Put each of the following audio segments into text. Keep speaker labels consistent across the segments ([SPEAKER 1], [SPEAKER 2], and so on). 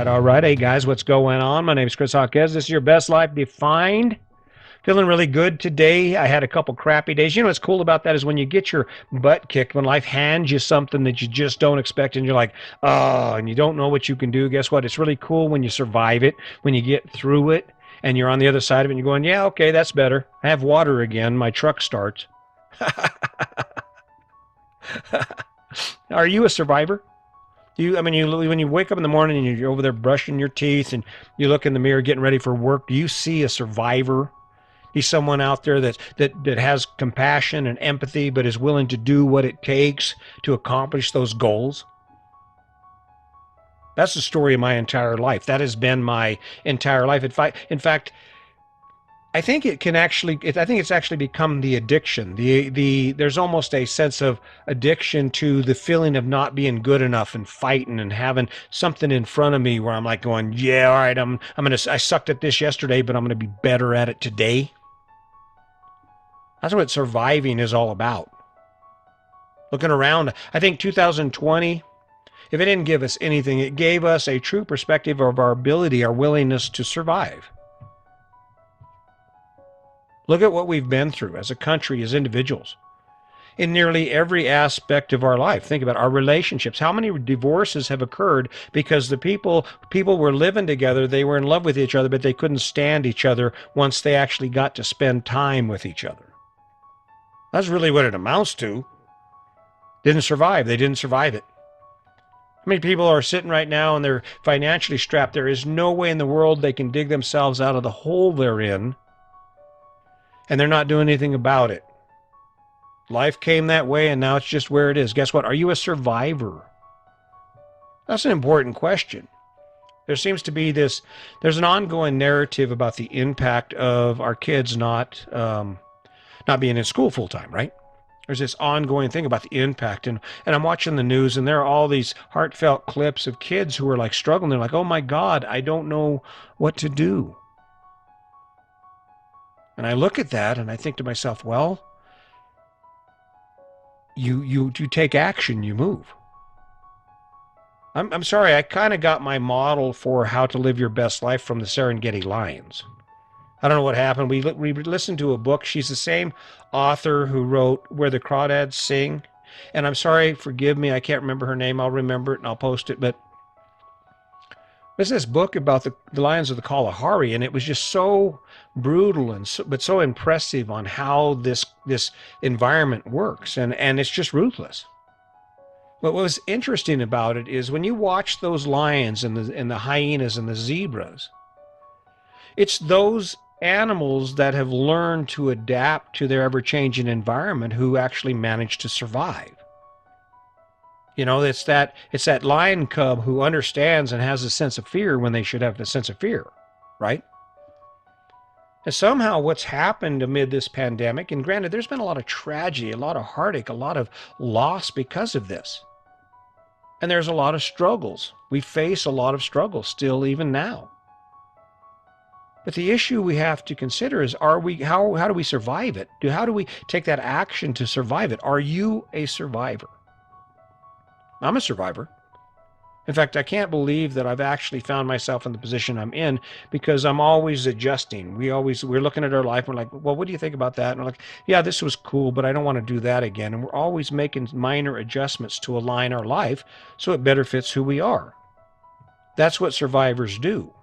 [SPEAKER 1] All right. Hey, guys, what's going on? My name is Chris Hawkes. This is your best life defined. Feeling really good today. I had a couple crappy days. You know what's cool about that is when you get your butt kicked, when life hands you something that you just don't expect, and you're like, oh, and you don't know what you can do. Guess what? It's really cool when you survive it, when you get through it, and you're on the other side of it, and you're going, yeah, okay, that's better. I have water again. My truck starts. Are you a survivor? When you wake up in the morning and you're over there brushing your teeth and you look in the mirror getting ready for work, do you see a survivor? He's someone out there that has compassion and empathy, but is willing to do what it takes to accomplish those goals. That's the story of my entire life. That has been my entire life. In fact, I think it can actually. I think it's actually become the addiction. There's almost a sense of addiction to the feeling of not being good enough and fighting and having something in front of me where I'm like going, yeah, all right, I sucked at this yesterday, but I'm gonna be better at it today. That's what surviving is all about. Looking around, I think 2020, if it didn't give us anything, it gave us a true perspective of our ability, our willingness to survive. Look at what we've been through as a country, as individuals, in nearly every aspect of our life. Think about our relationships. How many divorces have occurred because the people were living together, they were in love with each other, but they couldn't stand each other once they actually got to spend time with each other. That's really what it amounts to. Didn't survive. They didn't survive it. How many people are sitting right now and they're financially strapped? There is no way in the world they can dig themselves out of the hole they're in, and they're not doing anything about it. Life came that way, and now it's just where it is. Guess what? Are you a survivor? That's an important question. There seems to be there's an ongoing narrative about the impact of our kids not being in school full time, right? There's this ongoing thing about the impact, and I'm watching the news, and there are all these heartfelt clips of kids who are like struggling. They're like, oh my God, I don't know what to do. And I look at that and I think to myself, well, you take action, you move. I'm sorry, I kind of got my model for how to live your best life from the Serengeti Lions. I don't know what happened. We listened to a book. She's the same author who wrote Where the Crawdads Sing. And I'm sorry, forgive me, I can't remember her name. I'll remember it and I'll post it. But there's this book about the lions of the Kalahari, and it was just so brutal but so impressive on how this environment works, and it's just ruthless. But what was interesting about it is when you watch those lions and the hyenas and the zebras, it's those animals that have learned to adapt to their ever-changing environment who actually manage to survive. It's that lion cub who understands and has a sense of fear when they should have a sense of fear, right? And somehow what's happened amid this pandemic, and granted, there's been a lot of tragedy, a lot of heartache, a lot of loss because of this. And there's a lot of struggles. We face a lot of struggles still even now. But the issue we have to consider is how do we survive it? How do we take that action to survive it? Are you a survivor? I'm a survivor. In fact, I can't believe that I've actually found myself in the position I'm in because I'm always adjusting. We're looking at our life. We're like, well, what do you think about that? And we're like, yeah, this was cool, but I don't want to do that again. And we're always making minor adjustments to align our life so it better fits who we are. That's what survivors do.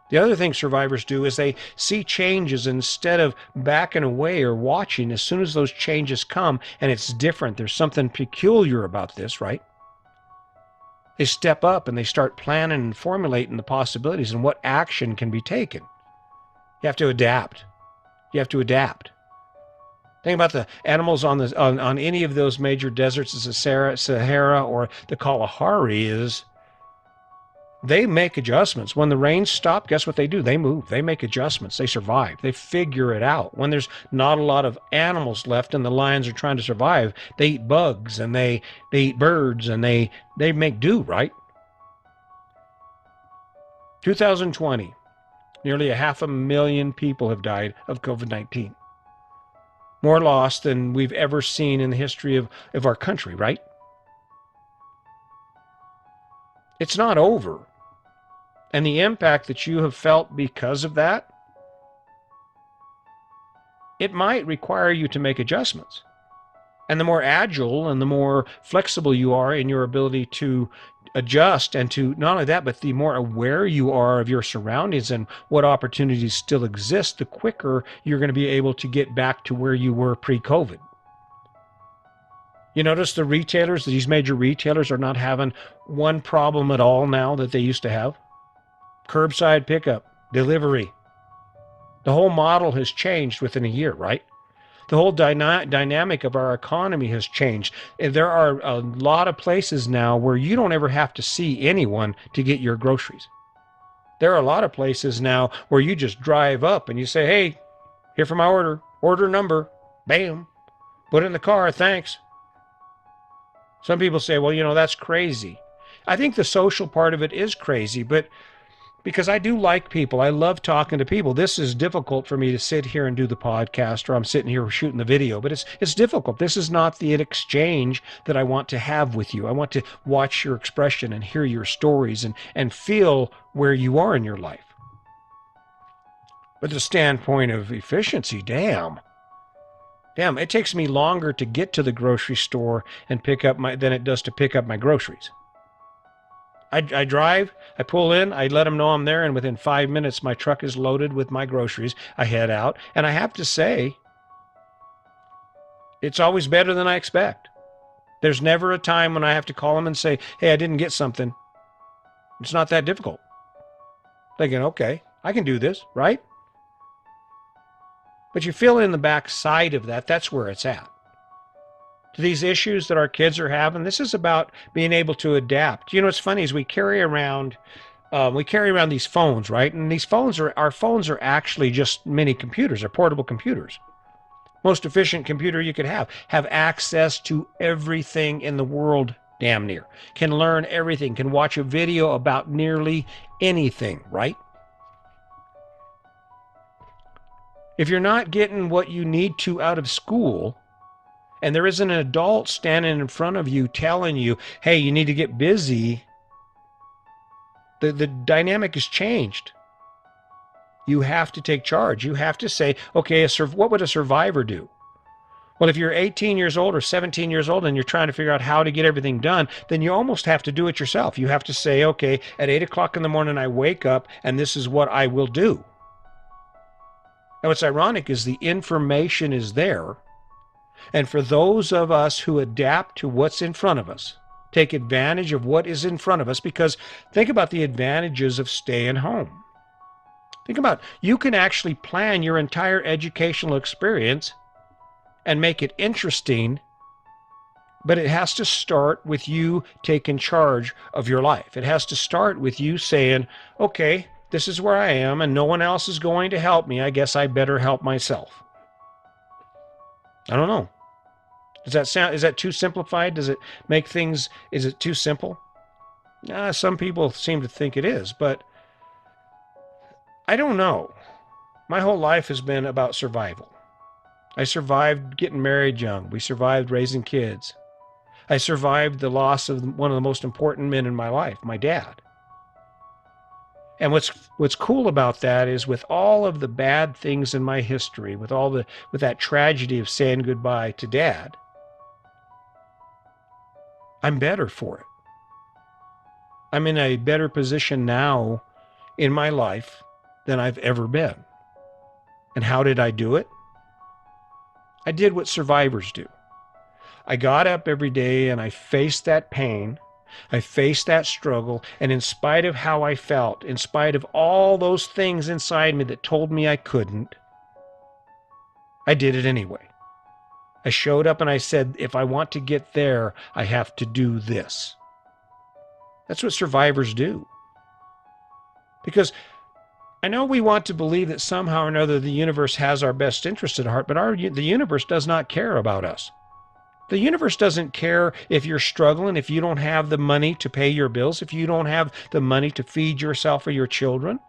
[SPEAKER 1] The other thing survivors do is they see changes instead of backing away or watching. As soon as those changes come and it's different, there's something peculiar about this, right? They step up and they start planning and formulating the possibilities and what action can be taken. You have to adapt. You have to adapt. Think about the animals on any of those major deserts, the Sahara or the Kalahari is. They make adjustments. When the rains stop, guess what they do? They move. They make adjustments. They survive. They figure it out. When there's not a lot of animals left and the lions are trying to survive, they eat bugs and they eat birds and they make do, right? 2020, nearly 500,000 people have died of COVID-19. More loss than we've ever seen in the history of our country, right? It's not over. and the impact that you have felt because of that, it might require you to make adjustments. And the more agile and the more flexible you are in your ability to adjust, and to not only that, but the more aware you are of your surroundings and what opportunities still exist, the quicker you're going to be able to get back to where you were pre-COVID. You notice the retailers, these major retailers, are not having one problem at all now that they used to have. Curbside pickup, delivery. The whole model has changed within a year, right? The whole dynamic of our economy has changed. There are a lot of places now where you don't ever have to see anyone to get your groceries. There are a lot of places now where you just drive up and you say, hey, here for my order number, bam, put it in the car, thanks. Some people say, well, that's crazy. I think the social part of it is crazy, but because I do like people, I love talking to people. This is difficult for me to sit here and do the podcast, or I'm sitting here shooting the video, but it's difficult. This is not the exchange that I want to have with you. I want to watch your expression and hear your stories and feel where you are in your life. But the standpoint of efficiency, damn, it takes me longer to get to the grocery store and than it does to pick up my groceries. I drive, I pull in, I let them know I'm there, and within 5 minutes, my truck is loaded with my groceries. I head out, and I have to say, it's always better than I expect. There's never a time when I have to call them and say, hey, I didn't get something. It's not that difficult. Thinking, okay, I can do this, right? But you feel in the back side of that, that's where it's at. To these issues that our kids are having, this is about being able to adapt. What's funny is we carry around these phones, right? And our phones are actually just mini computers, or portable computers. Most efficient computer you could have access to everything in the world, damn near. Can learn everything, can watch a video about nearly anything, right? If you're not getting what you need to out of school, and there isn't an adult standing in front of you telling you, hey, you need to get busy, the dynamic has changed. You have to take charge. You have to say, okay, what would a survivor do? Well, if you're 18 years old or 17 years old and you're trying to figure out how to get everything done, then you almost have to do it yourself. You have to say, okay, at 8 o'clock in the morning, I wake up and this is what I will do. And what's ironic is the information is there. And for those of us who adapt to what's in front of us, take advantage of what is in front of us, because think about the advantages of staying home. Think about, you can actually plan your entire educational experience and make it interesting, but it has to start with you taking charge of your life. It has to start with you saying, okay, this is where I am and no one else is going to help me. I guess I better help myself. I don't know. Is that too simplified? Does it make things, is it too simple? Some people seem to think it is, but I don't know. My whole life has been about survival. I survived getting married young. We survived raising kids. I survived the loss of one of the most important men in my life, my dad. And what's cool about that is, with all of the bad things in my history, with that tragedy of saying goodbye to Dad, I'm better for it. I'm in a better position now in my life than I've ever been. And how did I do it? I did what survivors do. I got up every day and I faced that pain. I faced that struggle, and in spite of how I felt, in spite of all those things inside me that told me I couldn't, I did it anyway. I showed up and I said, if I want to get there, I have to do this. That's what survivors do. Because I know we want to believe that somehow or another the universe has our best interest at heart, but the universe does not care about us. The universe doesn't care if you're struggling, if you don't have the money to pay your bills, if you don't have the money to feed yourself or your children.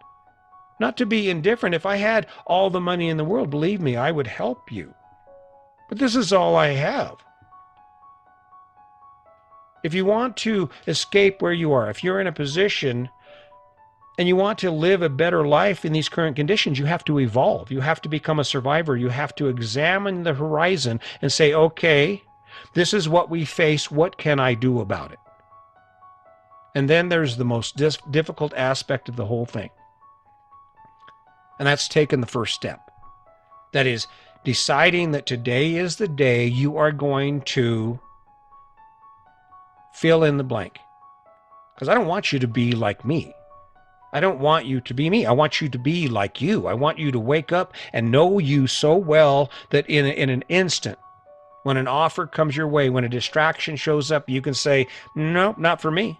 [SPEAKER 1] Not to be indifferent. If I had all the money in the world, believe me, I would help you. But this is all I have. If you want to escape where you are, if you're in a position and you want to live a better life in these current conditions, you have to evolve. You have to become a survivor. You have to examine the horizon and say, okay, this is what we face. What can I do about it? And then there's the most difficult aspect of the whole thing. And that's taking the first step. That is deciding that today is the day you are going to fill in the blank. Because I don't want you to be like me. I don't want you to be me. I want you to be like you. I want you to wake up and know you so well that in an instant, when an offer comes your way, when a distraction shows up, you can say, no, not for me.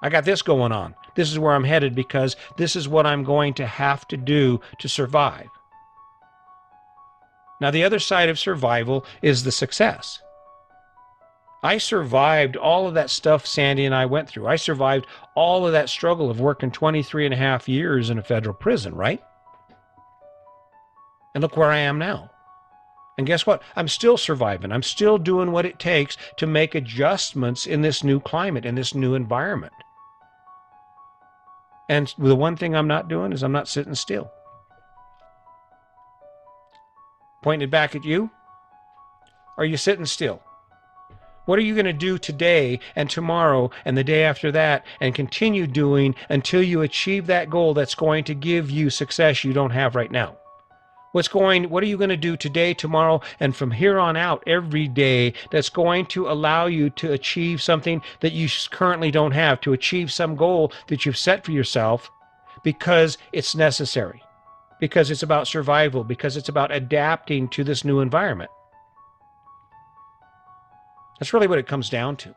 [SPEAKER 1] I got this going on. This is where I'm headed because this is what I'm going to have to do to survive. Now, the other side of survival is the success. I survived all of that stuff Sandy and I went through. I survived all of that struggle of working 23 and a half years in a federal prison, right? And look where I am now. And guess what? I'm still surviving. I'm still doing what it takes to make adjustments in this new climate, in this new environment. And the one thing I'm not doing is I'm not sitting still. Pointing it back at you. Are you sitting still? What are you going to do today and tomorrow and the day after that and continue doing until you achieve that goal that's going to give you success you don't have right now? What are you going to do today, tomorrow, and from here on out every day that's going to allow you to achieve something that you currently don't have, to achieve some goal that you've set for yourself because it's necessary, because it's about survival, because it's about adapting to this new environment? That's really what it comes down to.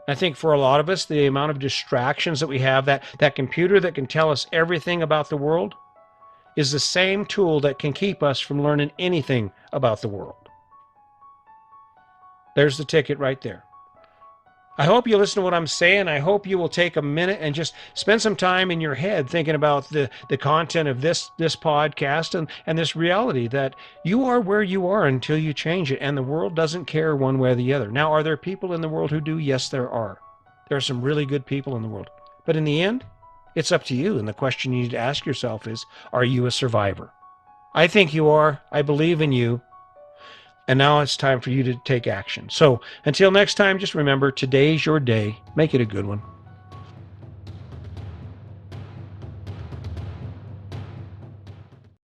[SPEAKER 1] I think for a lot of us, the amount of distractions that we have, that computer that can tell us everything about the world, is the same tool that can keep us from learning anything about the world. There's the ticket right there. I hope you listen to what I'm saying. I hope you will take a minute and just spend some time in your head thinking about the content of this podcast and this reality that you are where you are until you change it, and the world doesn't care one way or the other. Now, are there people in the world who do? Yes, there are. There are some really good people in the world. But in the end, it's up to you, and the question you need to ask yourself is, are you a survivor? I think you are. I believe in you. And now it's time for you to take action. So until next time, just remember, today's your day. Make it a good one.